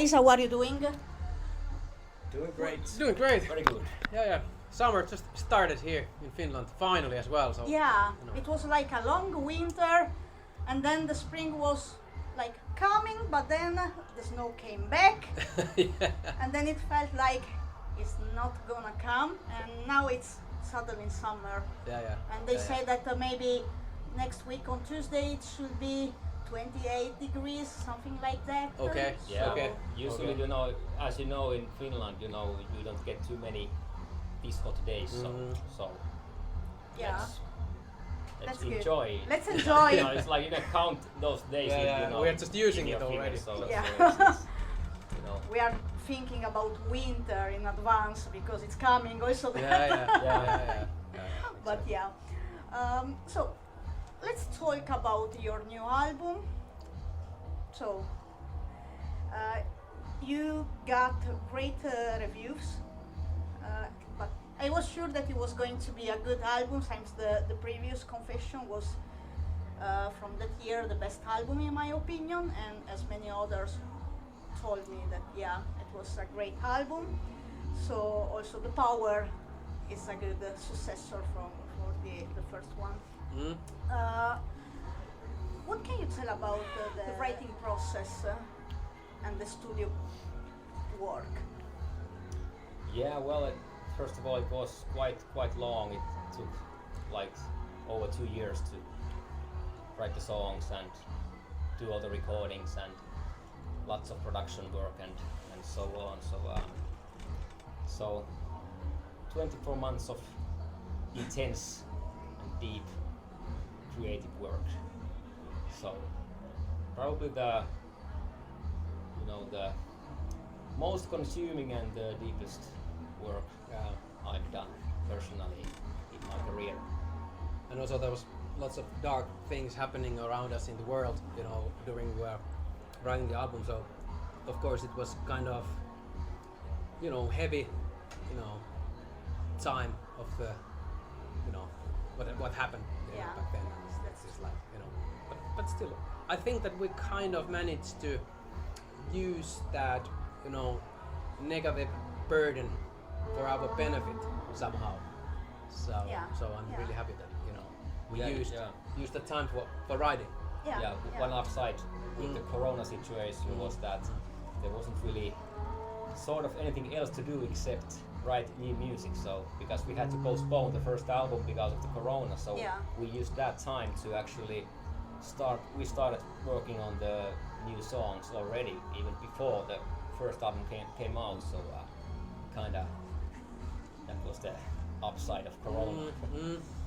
guys, how are you doing? Doing great. Doing great. Very good. Yeah. Summer just started here in Finland finally as well. So Yeah, it was like a long winter, and then the spring was like coming, but then the snow came back, yeah. and then it felt like it's not gonna come, and now it's suddenly summer. Yeah. And they say that maybe next week on Tuesday it should be 28 degrees, something like that. Okay. Yeah. Okay. Usually, Okay. as you know, in Finland, you don't get too many these hot days. So Yeah. let's That's good. enjoy. Let's enjoy. It's like you can count those days. Yeah. We are just using in it your already. fingers, so Yeah. it's, We are thinking about winter in advance because it's coming also. Yeah. But yeah, so let's talk about your new album. So you got great reviews, but I was sure that it was going to be a good album since the previous Confession was from that year the best album in my opinion, and as many others told me that yeah, it was a great album. So also the Power is a good successor for the first one. What can you tell about the writing process and the studio work? Yeah, well, first of all, it was quite long. It took like over 2 years to write the songs and do all the recordings and lots of production work and so on. So 24 months of intense and deep creative work. So probably the most consuming and the deepest work I've done personally in my career. And also there was lots of dark things happening around us in the world, during we were writing the album. So of course it was kind of, heavy, time of the, what happened back then. It's just like, but still, I think that we kind of managed to use that, negative burden for our benefit somehow. So I'm really happy that we used the time for writing. One upside with the Corona situation was that there wasn't really sort of anything else to do except write new music. So because we had to postpone the first album because of the Corona, so we used that time to actually started working on the new songs already even before the first album came out. So kinda that was the upside of Corona.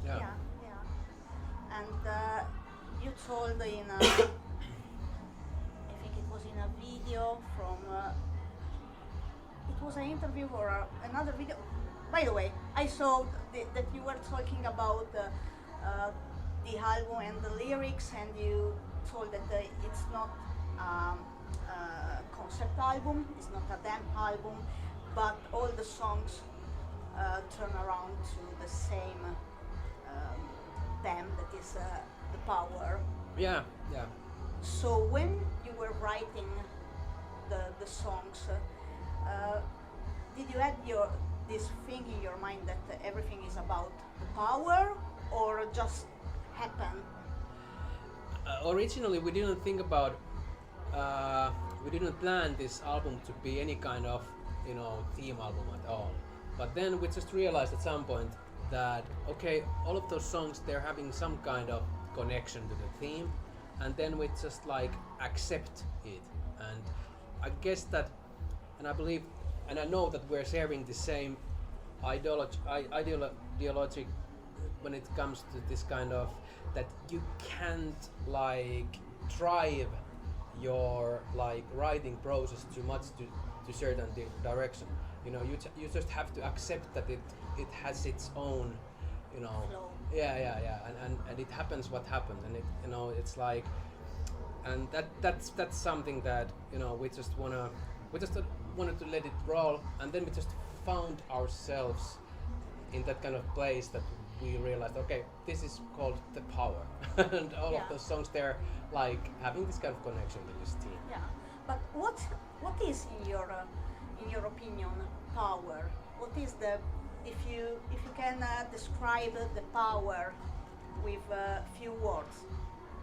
Yeah. And you told in I think it was in a video from it was an interview or another video. By the way, I saw that you were talking about the album and the lyrics, and you told that it's not a concept album, it's not a demo album, but all the songs turn around to the same theme, that is the Power. Yeah. So when you were writing the songs, did you have this thing in your mind that everything is about the Power, or just happen? Originally we didn't think about, we didn't plan this album to be any kind of, theme album at all. But then we just realized at some point that, okay, all of those songs, they're having some kind of connection to the theme, and then we just like accept it. And I guess that, and I believe, and I know that we're sharing the same ideology when it comes to this kind of, that you can't like drive your like writing process too much to certain direction. You just have to accept that it has its own, Flow. and it happens what happens, and it's like, and that's something that we just wanted to let it roll, and then we just found ourselves in that kind of place that we realized, okay, this is called the Power, and all of those songs, they're like having this kind of connection with this team. Yeah, But what is in your opinion power? What is the if you can describe the power with a few words,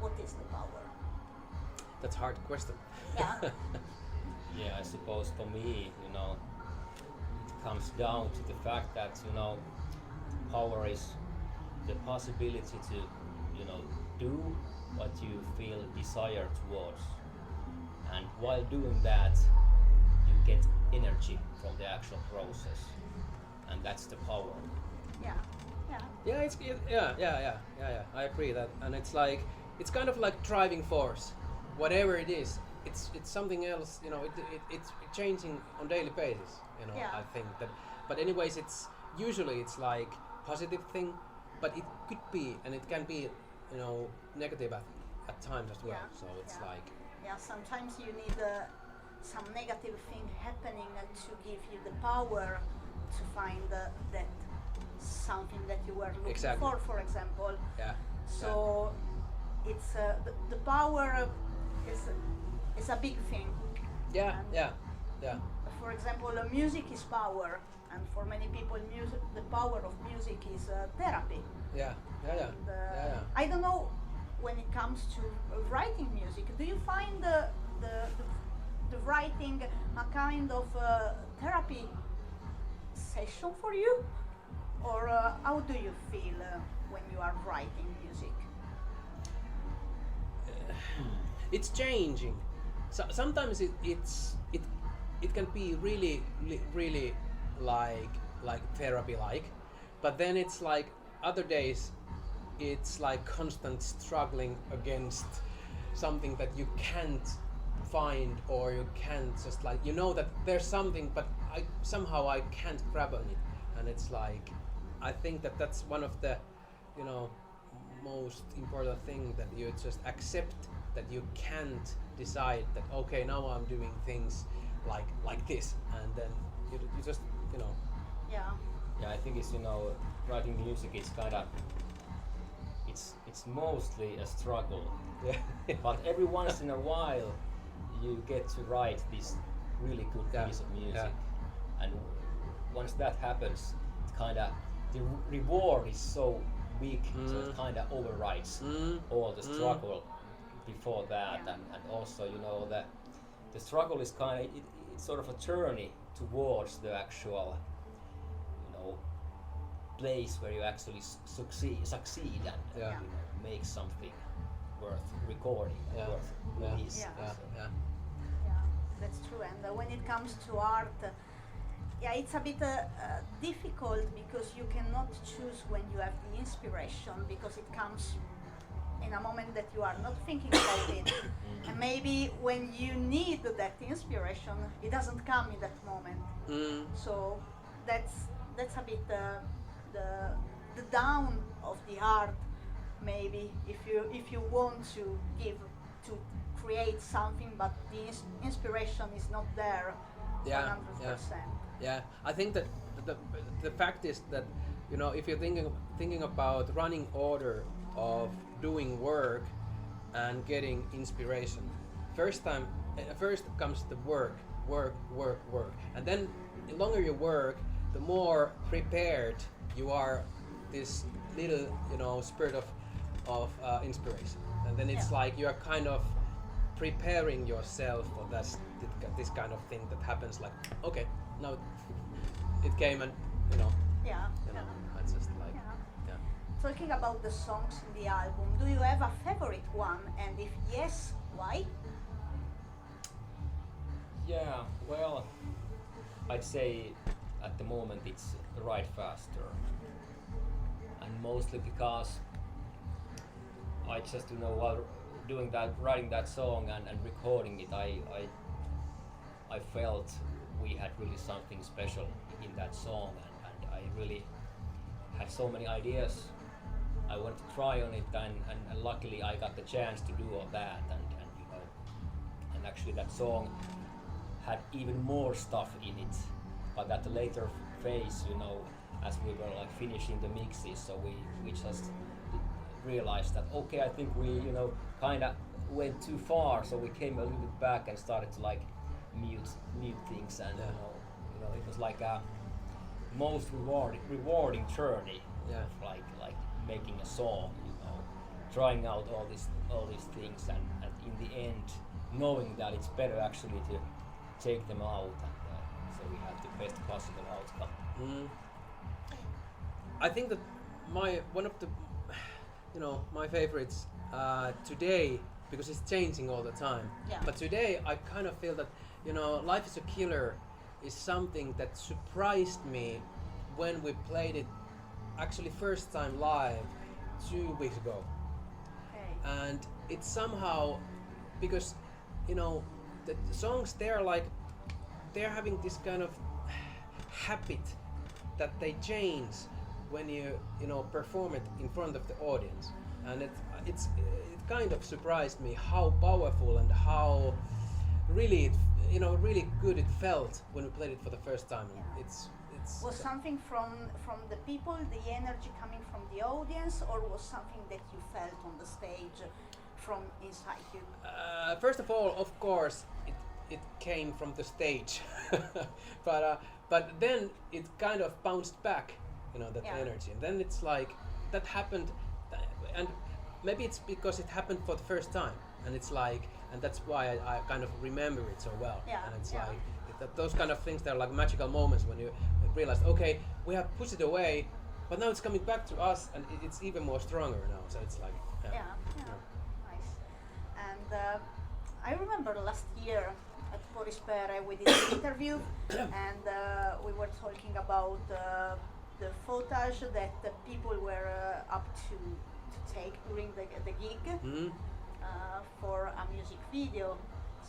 what is the power? That's a hard question. Yeah. Yeah, I suppose for me, it comes down to the fact that, power is the possibility to, do what you feel desire towards. And while doing that, you get energy from the actual process. And that's the power. Yeah. Yeah, yeah. I agree that, and it's like it's kind of like driving force, whatever it is. It's something else. It's changing on daily basis. Yeah. I think that. But anyways, it's usually like positive thing, but it could be and it can be, negative at times as well. Yeah. So it's Yeah. like Yeah, sometimes you need some negative thing happening to give you the power to find that something that you were looking Exactly. for example. yeah. So it's the power is a big thing. Yeah. And Yeah. For example, music is power, and for many people, the power of music is therapy. Yeah. And, Yeah. I don't know when it comes to writing music. Do you find the writing a kind of therapy session for you, or how do you feel when you are writing music? It's changing. So sometimes it can be really like therapy like, but then it's like other days it's like constant struggling against something that you can't find, or you can't just like that there's something, but I can't grab on it, and it's like I think that's one of the most important thing, that you just accept that you can't decide that okay, now I'm doing things like this, and then you just Yeah. Yeah, I think it's, writing music is kind of, it's mostly a struggle. yeah. But every once in a while, you get to write this really good Yeah, piece of music. yeah. And once that happens, it kind of, the reward is so big, so it kind of overrides all the struggle before that. Yeah. And also, the struggle is kind of, it's sort of a journey towards the actual, place where you actually succeed and Yeah. make something worth recording and Yeah. worth Yeah. release. Yeah. Yeah. Yeah, that's true. And when it comes to art, yeah, it's a bit difficult because you cannot choose when you have the inspiration, because it comes in a moment that you are not thinking about it. And maybe when you need that inspiration, it doesn't come in that moment. So that's a bit the down of the art. Maybe if you want to create something, but the inspiration is not there 100%. Yeah, I think that the fact is that if you're thinking about running order of doing work and getting inspiration, first comes the work, and then the longer you work, the more prepared you are this little spirit of inspiration, and then it's like you are kind of preparing yourself for this kind of thing that happens, like okay, now it came, and Yeah. it's just like Yeah. Talking about the songs in the album, do you have a favorite one, and if yes, why? Yeah, well, I'd say at the moment it's Ride Faster, and mostly because I just while writing that song and recording it, I felt we had really something special in that song, and I really had so many ideas I wanted to try on it, and luckily I got the chance to do all that, and actually that song had even more stuff in it, but at the later phase, as we were like finishing the mixes, so we just realized that okay, I think we kind of went too far, so we came a little bit back and started to like mute things, and it was like a most rewarding journey. Yeah. Of like making a song, trying out all these things, and in the end knowing that it's better actually to take them out, and so we have the best possible outcome. I think that one of the my favorites today, because it's changing all the time. Yeah. But today I kind of feel that Life is a Killer is something that surprised me when we played it actually first time live 2 weeks ago. Okay. And it's somehow because the songs they're having this kind of habit that they change when you perform it in front of the audience, and it kind of surprised me how powerful and how really really good it felt when we played it for the first time. Yeah. It's Was something from the people, the energy coming from the audience, or was something that you felt on the stage from inside you? First of all, of course, it came from the stage, but then it kind of bounced back, that Yeah. energy, and then it's like that happened, and maybe it's because it happened for the first time, and it's like, and that's why I kind of remember it so well. Yeah, And it's yeah. like those kind of things, they're like magical moments when you realize, okay, we have pushed it away, but now it's coming back to us, and it's even more stronger now. So it's like, Yeah. Nice. And I remember last year at Porispere we did an interview, and we were talking about the footage that the people were up to take during the gig Mhm. for a music video.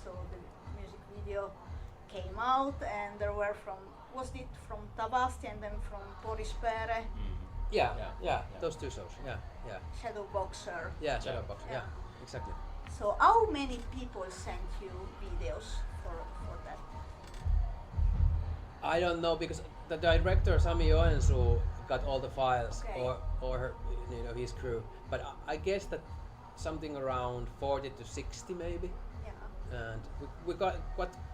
So the music video came out, and there were was it from Tavasti and then from Porispere, Yeah, those two shows. Yeah. Shadow Boxer. Yeah, Shadowbox. Yeah. Yeah, exactly. So how many people sent you videos for that? I don't know, because the director Sami Joensuu got all the files, Okay. or her, his crew. But I guess that something around 40 to 60 maybe, Yeah. and we got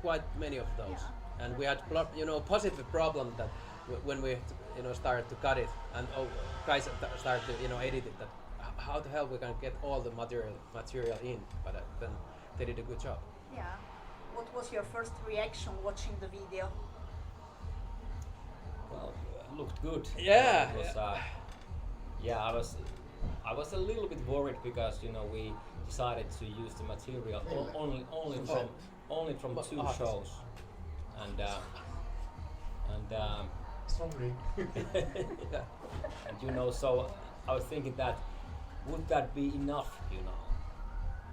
quite many of those. Yeah. And we had positive problem that when we started to cut it, and guys started to edit it, that how the hell we can get all the material in, but then they did a good job. Yeah. What was your first reaction watching the video? Well, it looked good. Yeah, It was, I was a little bit worried because we decided to use the material only from But 2 art. shows, and Sorry. and so I was thinking that would that be enough,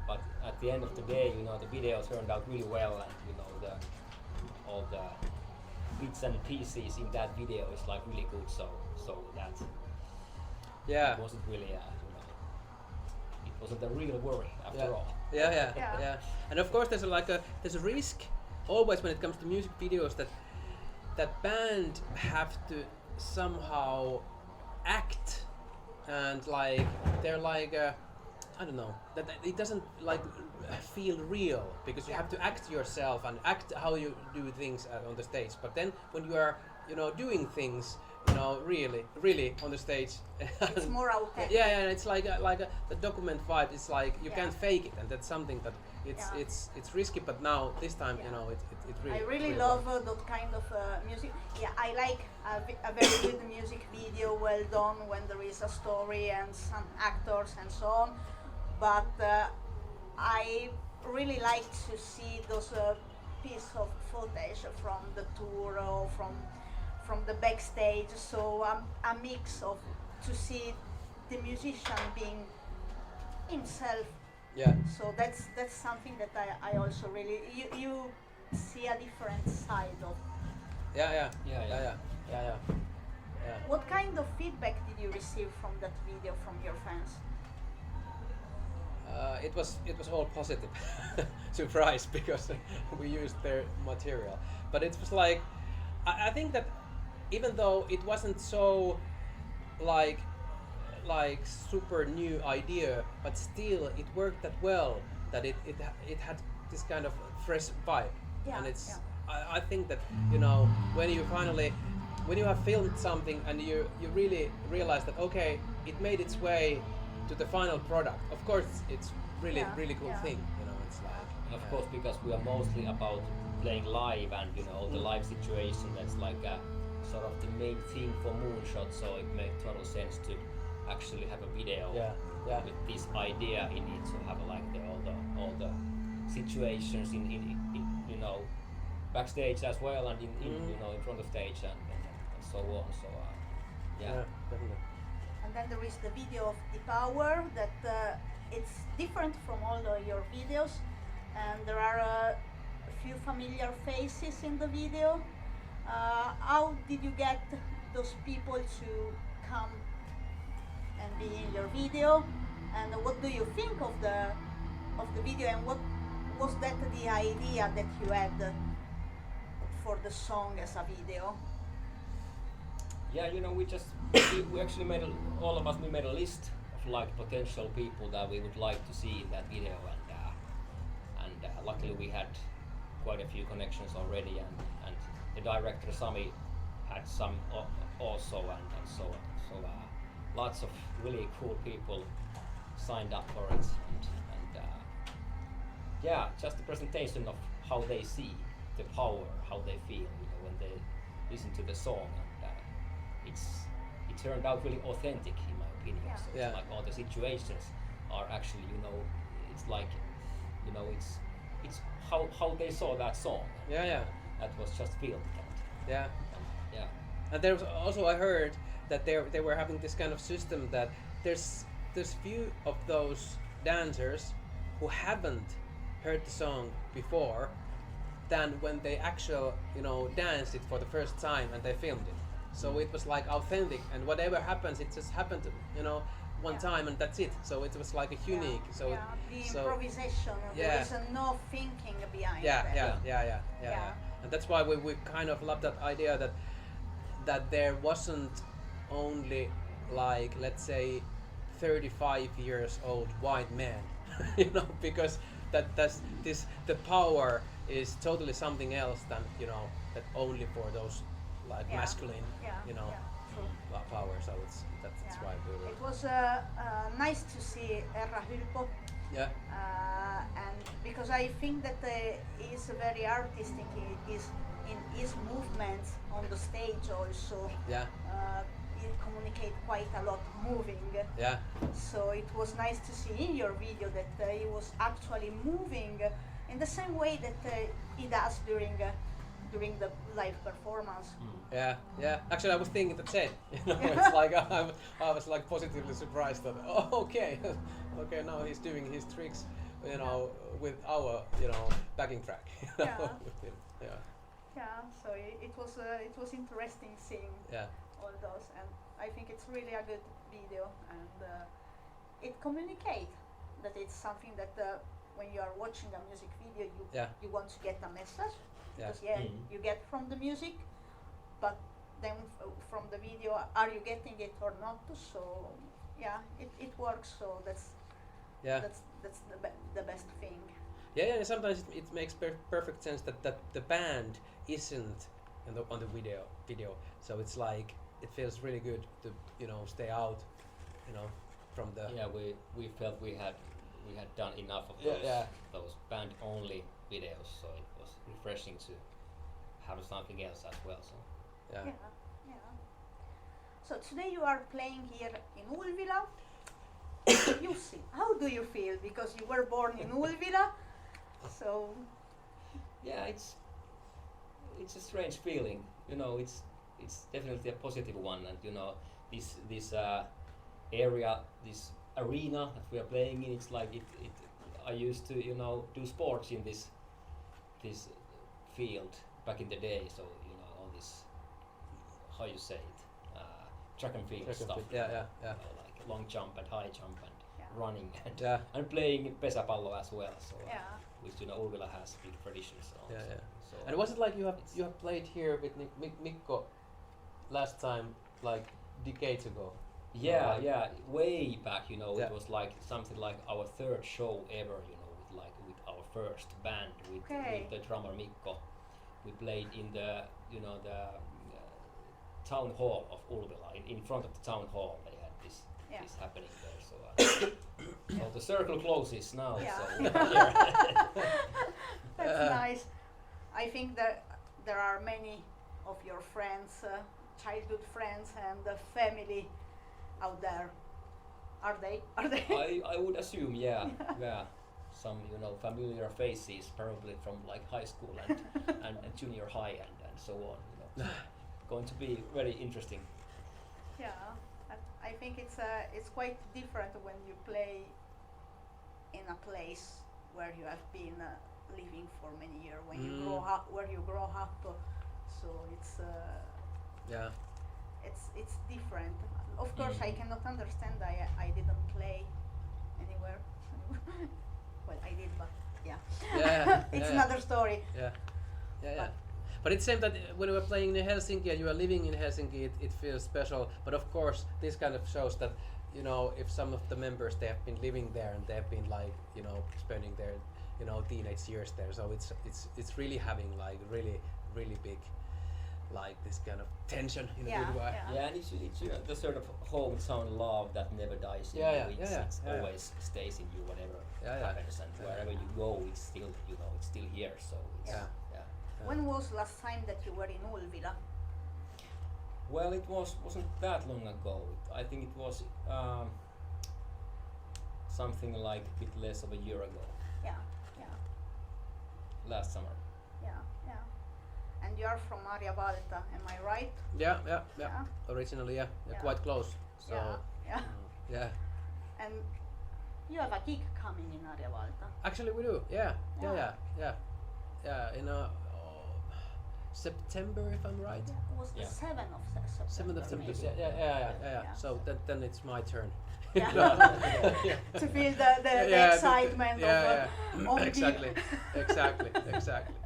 but at the end of the day, the video turned out really well, and all the bits and pieces in that video is like really good, so that Yeah. wasn't really it wasn't a real worry after Yeah. all. Yeah. Yeah. And of course, there's a risk always when it comes to music videos that band have to somehow act, and they're I don't know, that it doesn't feel real, because you have to act yourself and act how you do things on the stage. But then when you are doing things really on the stage, It's more authentic. yeah, it's the document vibe. It's like you Yeah. can't fake it, and that's something that Yeah. it's risky. But now this time, Yeah. it really. I really really love works. that kind of music. Yeah, I like a very good music video, well done, when there is a story and some actors and so on. But I really like to see those piece of footage from the tour or from the backstage. So a mix of to see the musician being himself. Yeah. So that's something that I also really you see a different side of. Yeah. Yeah. What kind of feedback did you receive from that video from your fans? It was all positive surprise, because we used their material. But it was I think that even though it wasn't so like super new idea, but still it worked that well that it had this kind of fresh vibe. Yeah, And it's yeah. I think that, you know, when you finally when you have filmed something and you really realize that okay, it made its way to the final product. Of course, it's really Yeah, really cool yeah. thing. You know, it's like And of course, because we are mostly about playing live and the live situation, that's like a sort of the main theme for Moonshot. So it makes total sense to actually have a video yeah. with this idea in it, to have like all the situations in backstage as well, and in front of stage and so on. So yeah. Definitely. And then there is the video of the power that it's different from all your videos, and there are a few familiar faces in the video. How did you get those people to come and be in your video? And what do you think of the video? And what was that the idea that you had for the song as a video? Yeah, we actually all of us made a list of like potential people that we would like to see in that video, and luckily we had quite a few connections already, and the director Sami had some also, and so on. So lots of really cool people signed up for it, and yeah, just the presentation of how they see the power, how they feel, when they listen to the song, and it turned out really authentic in my opinion. Yeah. So Yeah. it's like all the situations are actually, it's like, it's how they saw that song. Yeah. That was just filmed. Yeah. Yeah. And there was also, I heard that they were having this kind of system that there's few of those dancers who haven't heard the song before than when they actually danced it for the first time and they filmed it. So it was like authentic, and whatever happens, it just happened one Yeah. time and that's it. So it was like a unique. Yeah, So yeah, the so improvisation. There Yeah. is no thinking behind yeah, that. yeah. And that's why we kind of love that idea that there wasn't only like, let's say, 35 years old white man, because the power is totally something else than that only for those like Yeah. masculine True. power. So that's Yeah. why we were It was nice to see Erra Hylpo, yeah and because I think that he's very artistic in his movements on the stage also. yeah He communicate quite a lot moving. yeah So it was nice to see in your video that he was actually moving in the same way that he does during the live performance. yeah. Actually, I was thinking the same. It's like I was like positively surprised that okay, now he's doing his tricks, with our backing track. Yeah. Yeah. Yeah, so it was interesting seeing Yeah. all those, and I think it's really a good video, and it communicates that it's something that when you are watching a music video, you want to get a message, because you get from the music, but then from the video, are you getting it or not? So yeah, it works. So that's the best thing. Yeah, and sometimes it makes perfect sense that the band isn't on the video. So it's like it feels really good to stay out, from the Yeah, we felt we had done enough of those band only videos, so it was refreshing to have something else as well. So yeah. So today you are playing here in Ulvila. Jussi, how do you feel? Because you were born in Ulvila, so yeah, it's a strange feeling. It's definitely a positive one, and this area, this arena that we are playing in, it's like it. I used to do sports in this field back in the day. So all this, how you say it, track and field stuff. Yeah. Like long jump and high jump and running and Yeah. and playing pesäpallo as well. So which Ulvila has big traditions. Yeah. So And was it like you have played here with Mikko last time, like decades ago? Yeah, yeah, way back, Yeah. it was like something like our third show ever, with our first band Okay. with the drummer Mikko. We played in the, town hall of Ulvila. In front of the town hall, they had Yeah. this happening there. So the circle closes now. Yeah. So yeah. That's nice. I think that there are many of your friends, childhood friends and family out there. Are they? Are they? I would assume, yeah, yeah. Some familiar faces probably from like high school and junior high and so on. So going to be very interesting. Yeah, I think it's quite different when you play in a place where you have been living for many years. When you grow up, where you grow up, so Yeah. it's different. Of course, I cannot understand. I didn't play anywhere. Well, I did, but yeah, Yeah, it's yeah. another story. Yeah, yeah, yeah. But it's same that when we were playing in Helsinki and you are living in Helsinki, it feels special. But of course, this kind of shows that if some of the members they have been living there and they have been like spending their teenage years there, so it's really having like really big like this kind of tension in a Yeah, good way. yeah. Yeah, and it's the sort of hometown love that never dies in Yeah, you. yeah, It's, yeah, it's yeah, yeah. always stays in you, whatever Yeah, yeah. happens, and Yeah. wherever you go, it's still it's still here. So it's, Yeah. yeah. When was last time that you were in Ulvila? Well, it wasn't that long ago. I think it was something like a bit less of a year ago, Yeah, yeah, last summer. yeah, yeah. And you are from Valta, am I right? Yeah. Yeah. Originally, yeah, Yeah. quite close. So Yeah, yeah. yeah. And you have a gig coming in Valta. Actually, we do. Yeah. In September, if I'm right. Yeah, it was the Yeah. 7th of September. 7th of September. maybe. Yeah. So so- then it's my turn. Yeah. Yeah. To feel the Yeah, excitement yeah. of on exactly.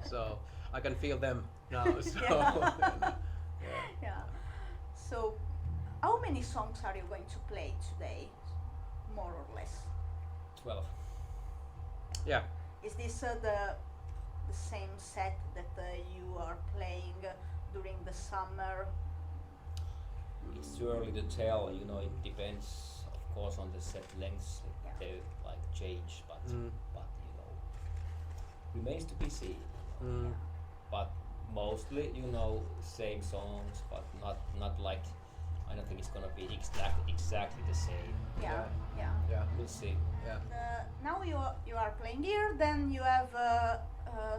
So I can feel them now. So Yeah. Yeah. So, how many songs are you going to play today, more or less? 12. yeah. Is this the same set that you are playing during the summer? It's too early to tell. It depends, of course, on the set lengths. Yeah. They like change, but Mm. remains to be seen. Mm. Yeah. But mostly, same songs, but not like. I don't think it's gonna be exactly the same. Yeah. Yeah. Yeah. We'll see. Yeah. Now you are playing here. Then you have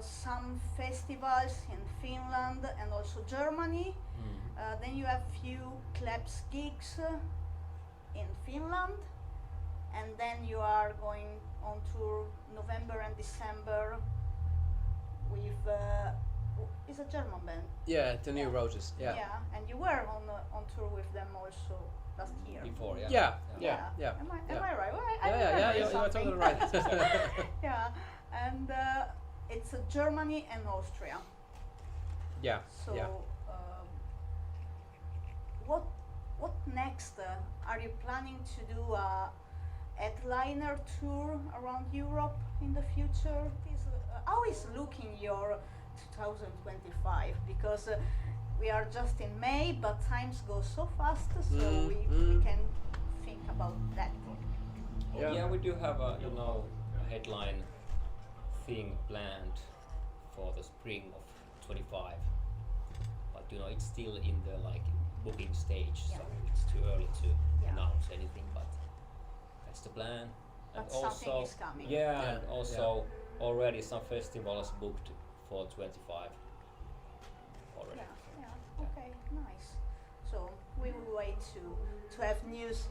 some festivals in Finland and also Germany. Then you have few clubs gigs in Finland, and then you are going on tour November and December with it's a German band. Yeah. The New Yeah. Roses. Yeah. And you were on tour with them also last year. Before, yeah. Yeah. Am I Yeah. right? Well, I Yeah. remember You are something. totally right. Yeah, and it's Germany and Austria. Yeah. So, Yeah. what next? Are you planning to do a headliner tour around Europe in the future? How is looking your 2025? Because we are just in May, but times go so fast, so we can think about that. Yeah. We do have a headline thing planned for the spring of 25, but it's still in the booking stage, so Yeah. it's too early to Yeah. announce anything. But that's the plan. But something is coming. Yeah, Yeah, and also already some festivals booked for 25 already. Yeah. Okay, nice. So we will wait to have news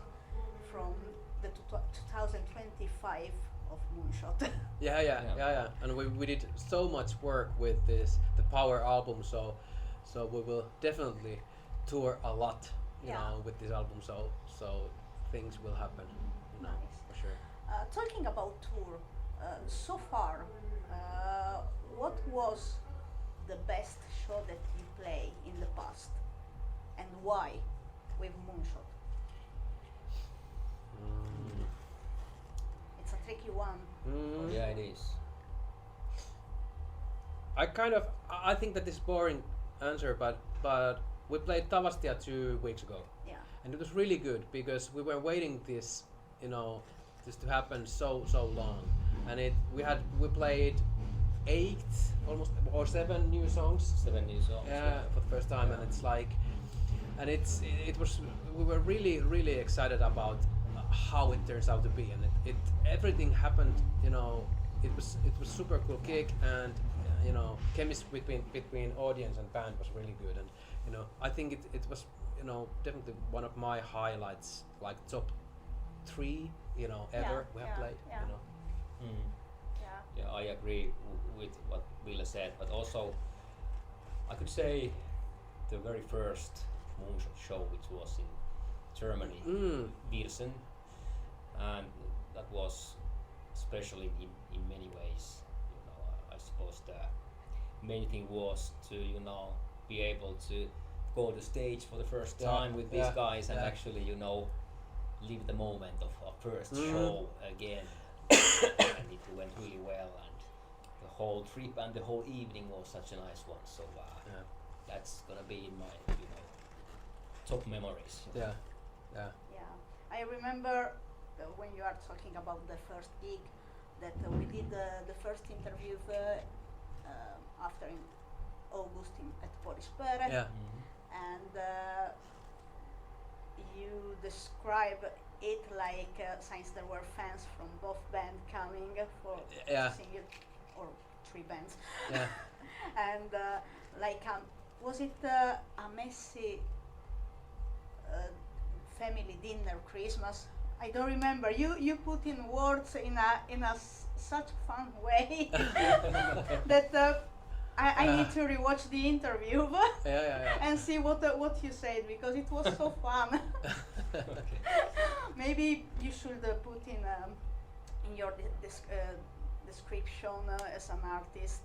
from the 2025 of Moonshot. Yeah. And we did so much work with the Power album, so we will definitely tour a lot, with this album. So things will happen, Nice. for sure. Talking about tour, so far, what was the best show that you play in the past, and why with Moonshot? tricky one. Yeah, it is. I think that this is boring answer, but we played Tavastia 2 weeks ago, Yeah. and it was really good because we were waiting this, this to happen so long, and we played 8 almost or 7 new songs. 7 new songs. Yeah, for the first time, and it's like, and it was we were really excited about how it turns out to be, and it everything happened. It was super cool gig, and chemistry between audience and band was really good, and I think it was definitely one of my highlights, like top 3 ever we have played. Yeah. Mm. Yeah. Yeah, I agree with what Ville said, but also I could say the very first moonshot show, which was in Germany, Wilson, and that was special in many ways. I suppose the main thing was to be able to go to stage for the first time with these guys and actually live the moment of our first show again. And it went really well, and the whole trip and the whole evening was such a nice one. So that's gonna be in my top memories. Yeah. I remember when you are talking about the first gig that we did the first interview after in August at Polispere. Yeah. And you describe it like since there were fans from both bands coming for singing, or 3 bands. Yeah. And was it a messy family dinner Christmas? I don't remember. You put in words in a such fun way that I need to rewatch the interview and see what you said, because it was so fun. Maybe you should put in your description as an artist.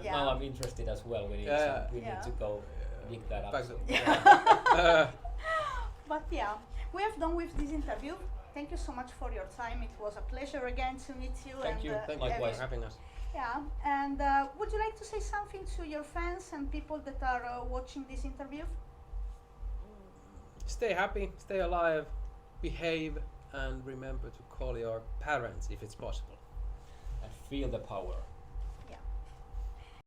Now I'm interested as well. We need to go dig that up. But yeah, we have done with this interview. Thank you so much for your time. It was a pleasure again to meet you. Thank you. Likewise, having us. Yeah, and would you like to say something to your fans and people that are watching this interview? Stay happy, stay alive, behave, and remember to call your parents if it's possible. And feel the power.